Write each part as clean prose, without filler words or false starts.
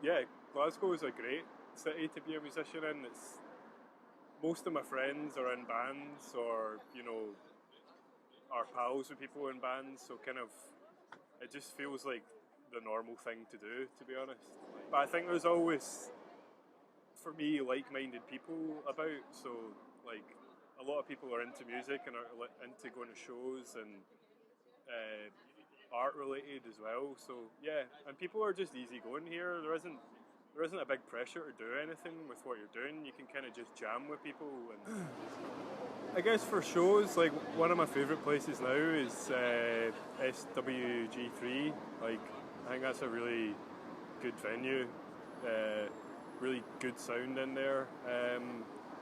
Yeah, Glasgow is a great city to be a musician in. It's most of my friends are in bands, or are pals with people in bands. So kind of, it just feels like the normal thing to do, to be honest. But I think there's always, for me, like-minded people about. So like, a lot of people are into music and are into going to shows and uh, art related as well. So yeah, and people are just easygoing here. There isn't a big pressure to do anything with what you're doing. You can kind of just jam with people. And I guess for shows, like one of my favourite places now is SWG3. Like I think that's a really good venue. Uh, really good sound in there.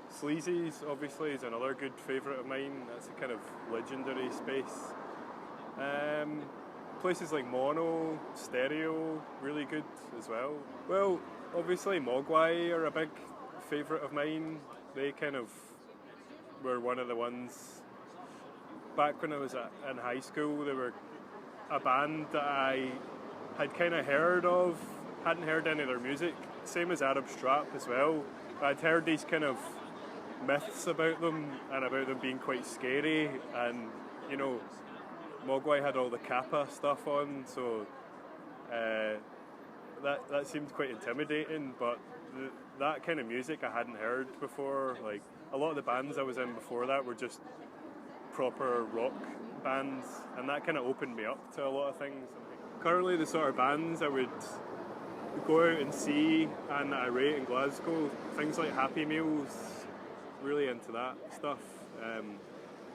Sleazy's obviously is another good favourite of mine. That's a kind of legendary space. Um, Places like Mono, Stereo, really good as well. Well, obviously Mogwai are a big favourite of mine. They kind of were one of the ones back when I was in high school. They were a band that I had kind of heard of, hadn't heard any of their music. Same as Arab Strap as well. I'd heard these kind of myths about them and about them being quite scary, and you know Mogwai had all the Kappa stuff on, so uh, that seemed quite intimidating. But that kind of music I hadn't heard before. Like a lot of the bands I was in before that were just proper rock bands, and that kind of opened me up to a lot of things. Currently, the sort of bands I would go out and see and that I rate in Glasgow, things like Happy Meals, really into that stuff.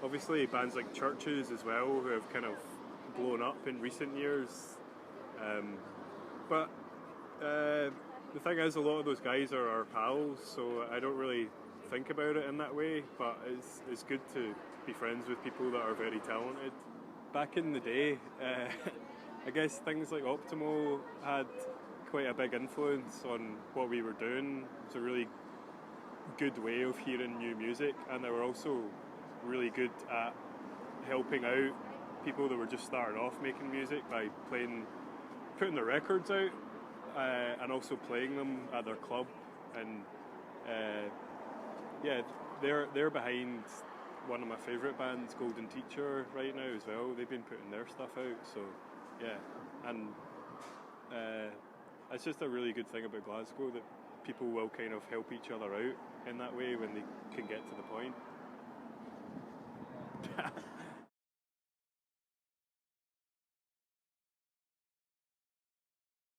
Obviously, bands like Churches as well, who have kind of blown up in recent years. But the thing is, a lot of those guys are our pals, so I don't really think about it in that way. But it's good to be friends with people that are very talented. Back in the day, I guess things like Optimo had quite a big influence on what we were doing. It's a really good way of hearing new music, and they were also really good at helping out people that were just starting off making music by putting their records out, and also playing them at their club. And yeah, they're behind one of my favourite bands, Golden Teacher, right now as well. They've been putting their stuff out, so yeah, and uh, it's just a really good thing about Glasgow that people will kind of help each other out in that way when they can get to the point.